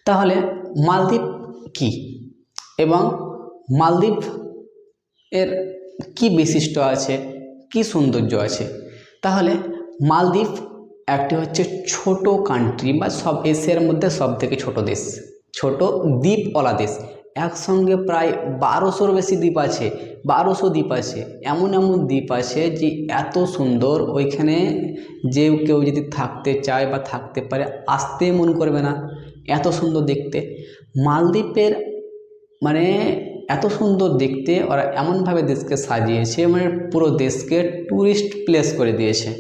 তাহলে মালদ্বীপ কি এবং মালদ্বীপ এর কি বৈশিষ্ট্য আছে, কি সৌন্দর্য আছে? তাহলে মালদ্বীপ একটি হচ্ছে ছোট কান্ট্রি বা সব এশিয়ার মধ্যে সব থেকে ছোট দেশ, ছোট দ্বীপওয়ালা দেশ। একসঙ্গে প্রায় 1200-র বেশি দ্বীপ আছে, 1200 দ্বীপ আছে। এমন এমন দ্বীপ আছে যে এত সুন্দর, ওইখানে যে কেউ যদি থাকতে চায় বা থাকতে পারে আসতেই মন করবে না, এত সুন্দর দেখতে। মালদ্বীপের মানে এত সুন্দর দেখতে, ওরা এমনভাবে দেশকে সাজিয়েছে, মানে পুরো দেশকে ট্যুরিস্ট প্লেস করে দিয়েছে।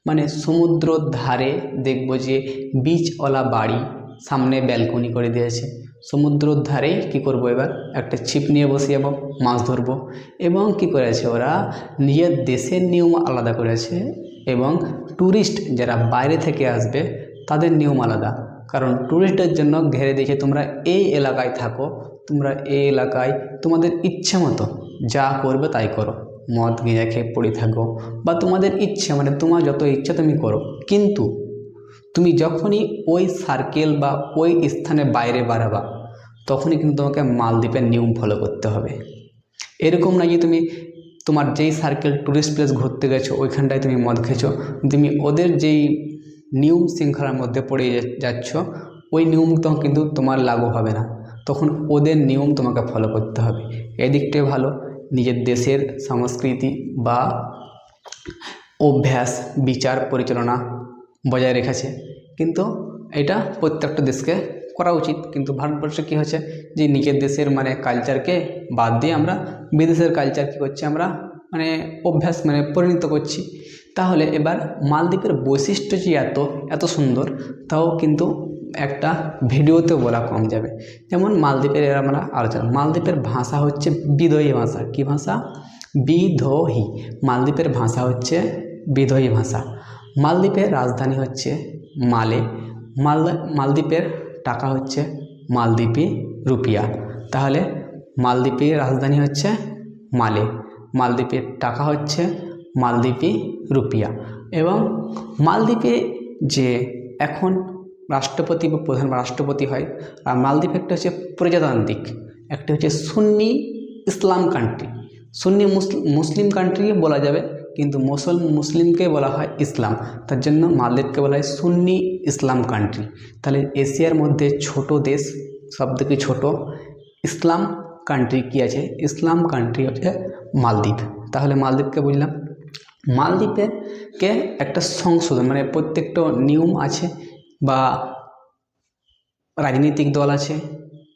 মানে সমুদ্রর ধারে দেখবো যে বিচওয়ালা বাড়ি, সামনে ব্যালকনি করে দিয়েছে। সমুদ্রর ধারেই কী করবো, এবার একটা ছিপ নিয়ে বসে যাবো, মাছ ধরবো। এবং কি করেছে ওরা, নিজের দেশের নিয়ম আলাদা করেছে এবং ট্যুরিস্ট যারা বাইরে থেকে আসবে তাদের নিয়ম আলাদা। কারণ ট্যুরিস্টের জন্য ঘেরে দিয়েছে, তোমরা এই এলাকায় থাকো, তোমরা এই এলাকায় তোমাদের ইচ্ছে মতো যা করবে তাই করো, মদ গিঁজা খেয়ে পড়ে থাকো বা তোমাদের ইচ্ছে, মানে তোমার যত ইচ্ছা তুমি করো। কিন্তু তুমি যখনই ওই সার্কেল বা ওই স্থানে বাইরে বাড়াবা, তখনই কিন্তু তোমাকে মালদ্বীপের নিয়ম ফলো করতে হবে। এরকম না যে তুমি তোমার যেই সার্কেল ট্যুরিস্ট প্লেস ঘুরতে গেছো ওইখানটায় তুমি মদ খেয়েছো, তুমি ওদের যেই নিয়ম শৃঙ্খলার মধ্যে পড়ে যাচ্ছ, ওই নিয়ম তো কিন্তু তোমার লাগু হবে না, তখন ওদের নিয়ম তোমাকে ফলো করতে হবে। এদিকটাই ভালো, নিজের দেশের সংস্কৃতি বা অভ্যাস বিচার পরিচালনা বজায় রেখেছে। কিন্তু এটা প্রত্যেকটা দেশকে করা উচিত। কিন্তু ভারতবর্ষে কী হচ্ছে যে নিজের দেশের মানে কালচারকে বাদ দিয়ে আমরা বিদেশের কালচার কী করছি, আমরা মানে অভ্যাস মানে পরিণত করছি। তাহলে এবার মালদ্বীপের বৈশিষ্ট্য যে এত এত সুন্দর, তাও কিন্তু একটা ভিডিওতে বলা কম যাবে। যেমন মালদ্বীপের আমরা আলোচনা, মালদ্বীপের ভাষা হচ্ছে বিদোহী ভাষা। কি ভাষা? বিদোহী। মালদ্বীপের ভাষা হচ্ছে বিদোহী ভাষা। মালদ্বীপের রাজধানী হচ্ছে মালে। মালদ্বীপের টাকা হচ্ছে মালদ্বীপি রুপিয়া। তাহলে মালদ্বীপের রাজধানী হচ্ছে মালে, মালদ্বীপের টাকা হচ্ছে মালদ্বীপি রুপিয়া। এবং মালদ্বীপে যে এখন রাষ্ট্রপতি বা প্রধান রাষ্ট্রপতি হয়, আর মালদ্বীপ একটা হচ্ছে প্রজাতান্ত্রিক, একটা হচ্ছে সুন্নি ইসলাম কান্ট্রি। সুন্নি মুসলিম কান্ট্রি বলা যাবে, কিন্তু মুসলিমকে বলা হয় ইসলাম, তার জন্য মালদ্বীপকে বলা হয় সুন্নি ইসলাম কান্ট্রি। তাহলে এশিয়ার মধ্যে ছোট দেশ, সবথেকে ছোট ইসলাম কান্ট্রি কি আছে? ইসলাম কান্ট্রি হচ্ছে মালদ্বীপ। তাহলে মালদ্বীপকে বুঝলাম। মালদ্বীপকে একটা সংশোধন মানে প্রত্যেকটা নিয়ম আছে বা রাজনৈতিক দল আছে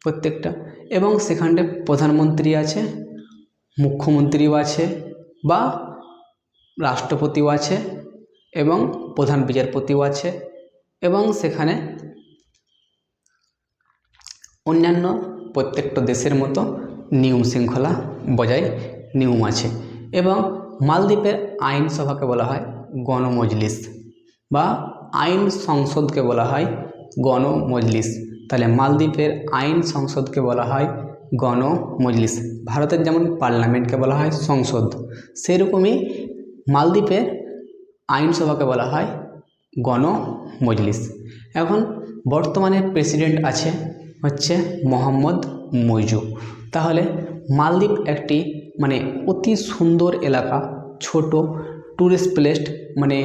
প্রত্যেকটা, এবং সেখানটা প্রধানমন্ত্রী আছে, মুখ্যমন্ত্রীও আছে বা রাষ্ট্রপতিও আছে এবং প্রধান বিচারপতিও আছে, এবং সেখানে অন্যান্য প্রত্যেকটা দেশের মতো নিয়ম শৃঙ্খলা বজায় নিয়ম আছে। এবং মালদ্বীপের আইনসভাকে বলা হয় গণমজলিস বা আইন সংসদকে বলা হয় গণমজলিস। তাহলে মালদ্বীপের আইন সংসদকে বলা হয় গণমজলিস। ভারতের যেমন পার্লামেন্টকে বলা হয় সংসদ, সেরকমই মালদ্বীপের আইনসভাকে বলা হয় গণমজলিস। এখন বর্তমানে প্রেসিডেন্ট আছে হচ্ছে মোহাম্মদ মইজু। তাহলে মালদ্বীপ একটি মানে অতি সুন্দর এলাকা, ছোট ট্যুরিস্ট প্লেস, মানে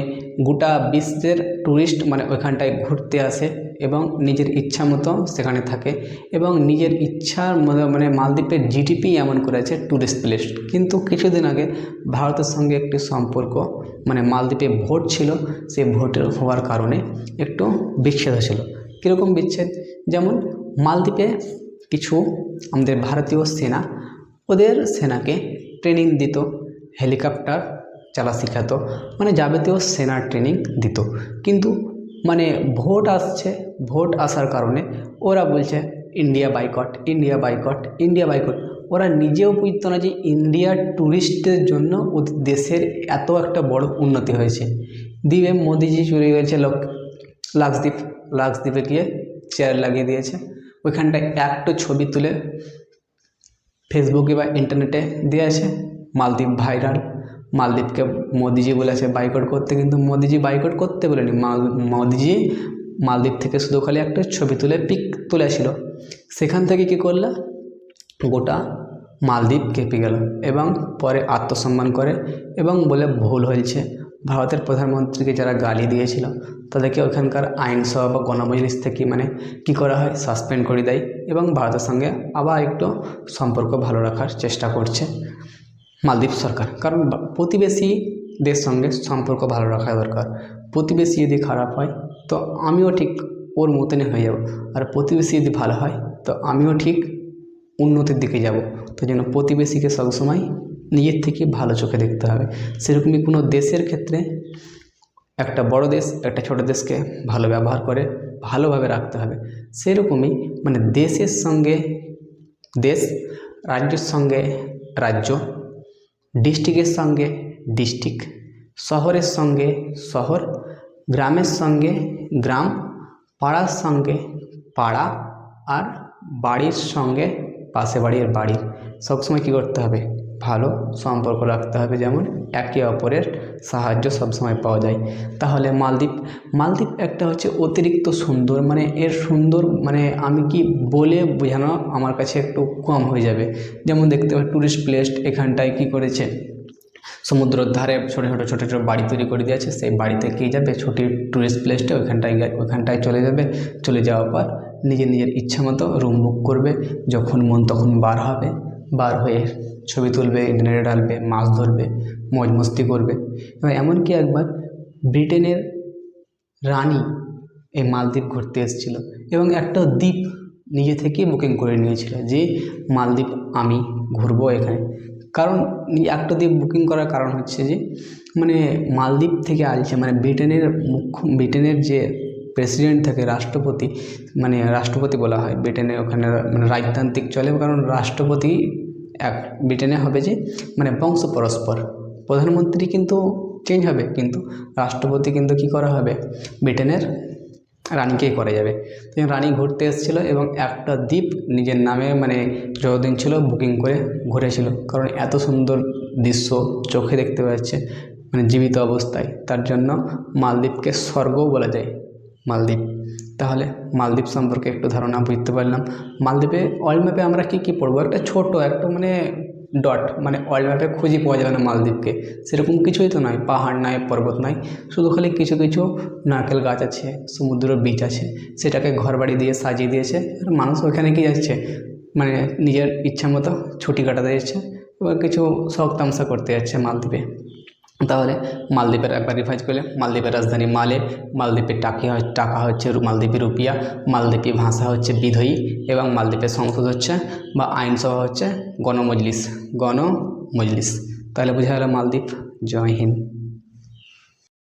গোটা বিশ্বের ট্যুরিস্ট মানে ওইখানটায় ঘুরতে আসে এবং নিজের ইচ্ছা মতো সেখানে থাকে এবং নিজের ইচ্ছার মতো, মানে মালদ্বীপের জিডিপি এমন করেছে ট্যুরিস্ট প্লেস। কিন্তু কিছুদিন আগে ভারতের সঙ্গে একটি সম্পর্ক, মানে মালদ্বীপে ভোট ছিল, সেই ভোটের হওয়ার কারণে একটু বিচ্ছেদ হয়েছিল। কীরকম বিচ্ছেদ? যেমন মালদ্বীপে কিছু আমাদের ভারতীয় সেনা ওদের সেনাকে ট্রেনিং দিত, হেলিকপ্টার চালা শেখাতো, মানে যাবতীয় সেনার ট্রেনিং দিত। কিন্তু মানে ভোট আসছে, ভোট আসার কারণে ওরা বলছে India boycott, India boycott, India boycott. ওরা নিজেও বুঝতো না যে ইন্ডিয়ার ট্যুরিস্টদের জন্য ওদের দেশের এত একটা বড় উন্নতি হয়েছে। দ্বীপে মোদিজি চলে গেছে লাক্ষদ্বীপে গিয়ে চেয়ার লাগিয়ে দিয়েছে, ওইখানটায় একটা ছবি তুলে ফেসবুকে বা ইন্টারনেটে দিয়েছে, মালদ্বীপ ভাইরাল। মালদ্বীপকে মোদিজি বলেছে বাইকট করতে, কিন্তু মোদিজি বাইকট করতে বলেনি, মোদিজি মালদ্বীপ থেকে শুধু খালি একটা ছবি তুলে পিক তুলেছিল, সেখান থেকে কী করলো, গোটা মালদ্বীপ কেঁপে গেল এবং পরে আত্মসম্মান করে এবং বলে ভুল হয়েছে। ভারতের প্রধানমন্ত্রীকে যারা গালি দিয়েছিল তাদেরকে ওখানকার আইনসভা বা গণমজলিস থেকে কী করা হয়, সাসপেন্ড করে দেয় এবং ভারতের সঙ্গে আবার একটু সম্পর্ক ভালো রাখার চেষ্টা করছে মালদ্বীপ সরকার। কারণ প্রতিবেশী দেশ সঙ্গে সম্পর্ক ভালো রাখা দরকার। প্রতিবেশী যদি খারাপ হয় তো আমিও ঠিক ওর মতনই হয়ে যাব, আর প্রতিবেশী যদি ভালো হয় তো আমিও ঠিক উন্নতির দিকে যাব। তো জন্য প্রতিবেশীকে সবসময় নিজের থেকে ভালো চোখে দেখতে হবে। সেরকমই কোনো দেশের ক্ষেত্রে একটা বড় দেশ একটা ছোট দেশকে ভালো ব্যবহার করে ভালোভাবে রাখতে হবে। সেরকমই দেশের সঙ্গে দেশ, রাজ্যের সঙ্গে রাজ্য, ডিস্ট্রিক্টের সঙ্গে ডিস্ট্রিক্ট, শহরের সঙ্গে শহর, গ্রামের সঙ্গে গ্রাম, পাড়ার সঙ্গে পাড়া, আর বাড়ির সঙ্গে পাশে বাড়ির বাড়ি সবসময় কী করতে হবে, ভালো সম্পর্ক রাখতে হবে, যেমন একে অপরের সাহায্য সবসময় পাওয়া যায়। তাহলে মালদ্বীপ একটা হচ্ছে অতিরিক্ত সুন্দর, এর সুন্দর আমি কি বলে বোঝানো আমার কাছে একটু কম হয়ে যাবে। যেমন দেখতে হবে ট্যুরিস্ট প্লেস, এখানটায় কী করেছে, সমুদ্রের ধারে ছোটো ছোটো বাড়ি তৈরি করে দিয়েছে। সেই বাড়িতে কে যাবে, ছুটির ট্যুরিস্ট প্লেসটা ওইখানটায় চলে যাবে। চলে যাওয়ার পর নিজের ইচ্ছা মতো রুম বুক করবে, যখন মন তখন বার হয়ে ছবি তুলবে, ইন্টারনেটে ডালবে, মাছ ধরবে, মौज মস্তি করবে। এবার এমনকি একবার ব্রিটেনের রানী এই মালদ্বীপ ঘুরতে এসেছিল এবং একটা দ্বীপ নিজে থেকেই বুকিং করে নিয়েছিল যে মালদ্বীপ আমি ঘুরবো এখানে। কারণ একটা দ্বীপ বুকিং করার কারণ হচ্ছে যে মালদ্বীপ থেকে আসছে ব্রিটেনের যে প্রেসিডেন্ট থাকে, রাষ্ট্রপতি বলা হয় ব্রিটেনে, ওখানে রাজতান্ত্রিক চলে। কারণ রাষ্ট্রপতি ব্রিটেনে হবে যে বংশ পরস্পর, প্রধানমন্ত্রী কিন্তু চেঞ্জ হবে কিন্তু রাষ্ট্রপতি কিন্তু কী করা হবে, ব্রিটেনের রানীকেই করা যাবে। রানী ঘুরতে এসেছিল এবং একটা দ্বীপ নিজের নামে যতদিন ছিল বুকিং করে ঘুরেছিল। কারণ এত সুন্দর দৃশ্য চোখে দেখতে পাচ্ছে জীবিত অবস্থায়, তার জন্য মালদ্বীপকে স্বর্গও বলা যায় মালদ্বীপ। তাহলে মালদ্বীপ সম্পর্কে একটু ধারণা বুঝতে পারলাম। মালদ্বীপে ওয়ার্ল্ড ম্যাপে আমরা কী পড়বো, একটা ছোট একটা ডট, ওয়ার্ল্ড ম্যাপে খুঁজে পাওয়া যাবে না মালদ্বীপকে, সেরকম কিছুই তো নয়, পাহাড় নয়, পর্বত নয়, শুধু খালি কিছু কিছু নারকেল গাছ আছে, সমুদ্র বিচ আছে, সেটাকে ঘরবাড়ি দিয়ে সাজিয়ে দিয়েছে। আর মানুষ ওইখানে কি যাচ্ছে, নিজের ইচ্ছা মতো ছুটি কাটাতে যাচ্ছে, এবার কিছু শখ তামসা করতে যাচ্ছে মালদ্বীপে। তাহলে মালদ্বীপের একবার রিভাইজ করলে, মালদ্বীপের রাজধানী মালে, মালদ্বীপের টাকা হচ্ছে মালদ্বীপি রুপিয়া, মালদ্বীপি ভাষা হচ্ছে বিধয়ী এবং মালদ্বীপের সংসদ হচ্ছে বা আইনসভা হচ্ছে গণমজলিস। তাহলে বোঝা গেল মালদ্বীপ। জয় হিন্দ।